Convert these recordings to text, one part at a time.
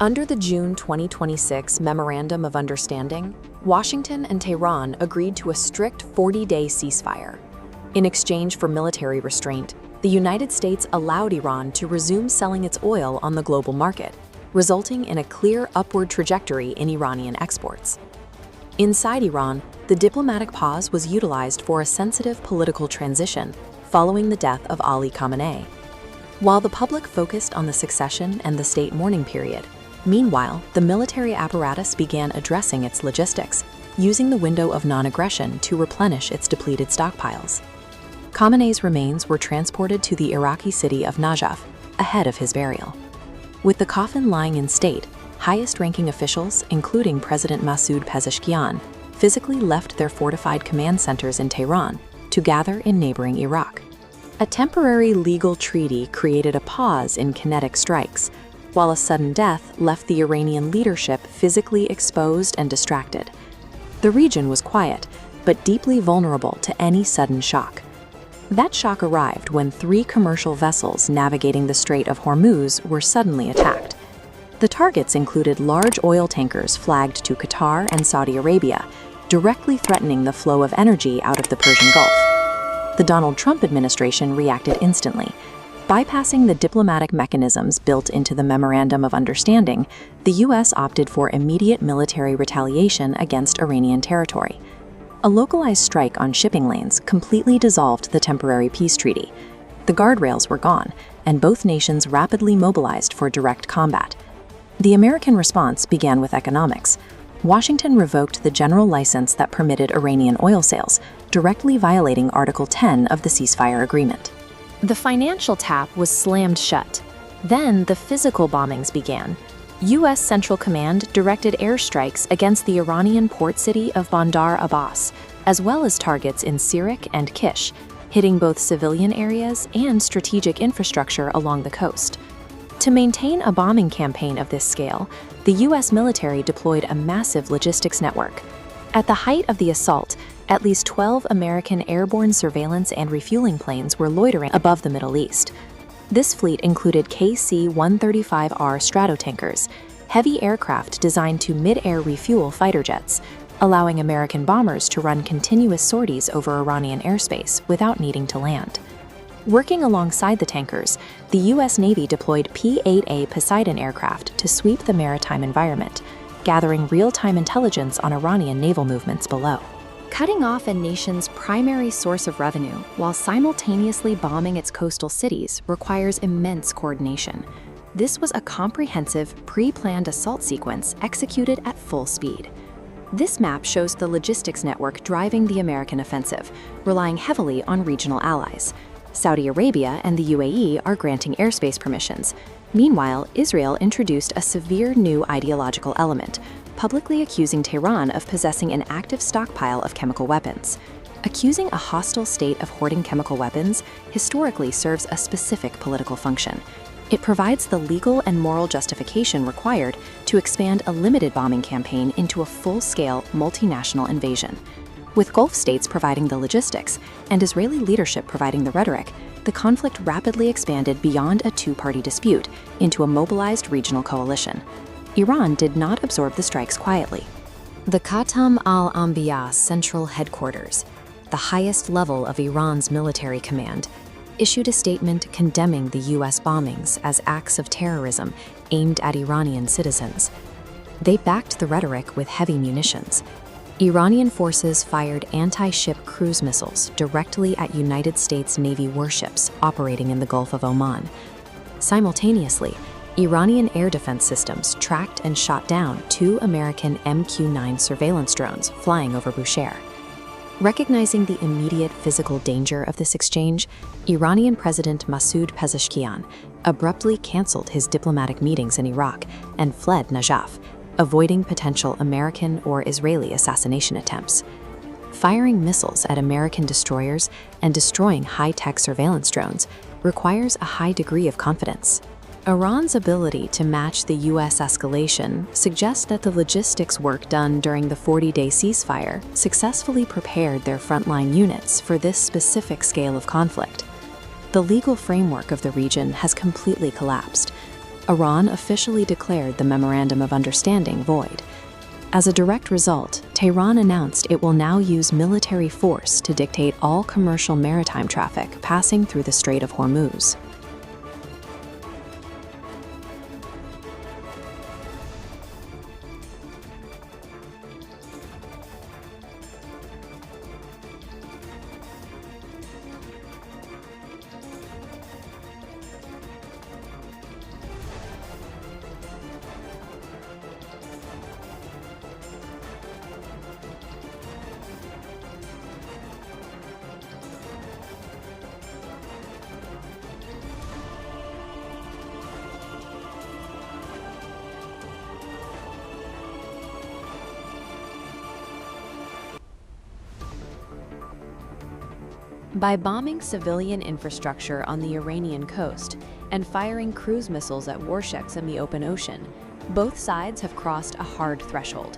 Under the June 2026 Memorandum of Understanding, Washington and Tehran agreed to a strict 40-day ceasefire. In exchange for military restraint, the United States allowed Iran to resume selling its oil on the global market, resulting in a clear upward trajectory in Iranian exports. Inside Iran, the diplomatic pause was utilized for a sensitive political transition following the death of Ali Khamenei. While the public focused on the succession and the state mourning period, meanwhile, the military apparatus began addressing its logistics, using the window of non-aggression to replenish its depleted stockpiles. Khamenei's remains were transported to the Iraqi city of Najaf ahead of his burial. With the coffin lying in state, highest-ranking officials, including President Masoud Pezeshkian, physically left their fortified command centers in Tehran to gather in neighboring Iraq. A temporary legal treaty created a pause in kinetic strikes, while a sudden death left the Iranian leadership physically exposed and distracted. The region was quiet, but deeply vulnerable to any sudden shock. That shock arrived when 3 commercial vessels navigating the Strait of Hormuz were suddenly attacked. The targets included large oil tankers flagged to Qatar and Saudi Arabia, directly threatening the flow of energy out of the Persian Gulf. The Donald Trump administration reacted instantly. Bypassing the diplomatic mechanisms built into the Memorandum of Understanding, the U.S. opted for immediate military retaliation against Iranian territory. A localized strike on shipping lanes completely dissolved the temporary peace treaty. The guardrails were gone, and both nations rapidly mobilized for direct combat. The American response began with economics. Washington revoked the general license that permitted Iranian oil sales, directly violating Article 10 of the ceasefire agreement. The financial tap was slammed shut. Then the physical bombings began. U.S. Central Command directed airstrikes against the Iranian port city of Bandar Abbas, as well as targets in Sirik and Qeshm, hitting both civilian areas and strategic infrastructure along the coast. To maintain a bombing campaign of this scale, the U.S. military deployed a massive logistics network. At the height of the assault, at least 12 American airborne surveillance and refueling planes were loitering above the Middle East. This fleet included KC-135R Stratotankers, heavy aircraft designed to mid-air refuel fighter jets, allowing American bombers to run continuous sorties over Iranian airspace without needing to land. Working alongside the tankers, the U.S. Navy deployed P-8A Poseidon aircraft to sweep the maritime environment, gathering real-time intelligence on Iranian naval movements below. Cutting off a nation's primary source of revenue while simultaneously bombing its coastal cities requires immense coordination. This was a comprehensive, pre-planned assault sequence executed at full speed. This map shows the logistics network driving the American offensive, relying heavily on regional allies. Saudi Arabia and the UAE are granting airspace permissions. Meanwhile, Israel introduced a severe new ideological element, publicly accusing Tehran of possessing an active stockpile of chemical weapons. Accusing a hostile state of hoarding chemical weapons historically serves a specific political function. It provides the legal and moral justification required to expand a limited bombing campaign into a full-scale, multinational invasion. With Gulf states providing the logistics and Israeli leadership providing the rhetoric, the conflict rapidly expanded beyond a two-party dispute into a mobilized regional coalition. Iran did not absorb the strikes quietly. The Khatam al-Anbiya Central Headquarters, the highest level of Iran's military command, issued a statement condemning the U.S. bombings as acts of terrorism aimed at Iranian citizens. They backed the rhetoric with heavy munitions. Iranian forces fired anti-ship cruise missiles directly at United States Navy warships operating in the Gulf of Oman. Simultaneously, Iranian air defense systems tracked and shot down 2 American MQ-9 surveillance drones flying over Bushehr. Recognizing the immediate physical danger of this exchange, Iranian President Masoud Pezeshkian abruptly canceled his diplomatic meetings in Iraq and fled Najaf, avoiding potential American or Israeli assassination attempts. Firing missiles at American destroyers and destroying high-tech surveillance drones requires a high degree of confidence. Iran's ability to match the U.S. escalation suggests that the logistics work done during the 40-day ceasefire successfully prepared their frontline units for this specific scale of conflict. The legal framework of the region has completely collapsed. Iran officially declared the Memorandum of Understanding void. As a direct result, Tehran announced it will now use military force to dictate all commercial maritime traffic passing through the Strait of Hormuz. By bombing civilian infrastructure on the Iranian coast and firing cruise missiles at warships in the open ocean, both sides have crossed a hard threshold.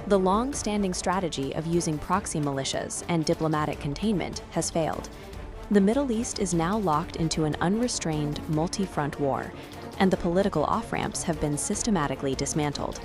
The long-standing strategy of using proxy militias and diplomatic containment has failed. The Middle East is now locked into an unrestrained, multi-front war, and the political off-ramps have been systematically dismantled.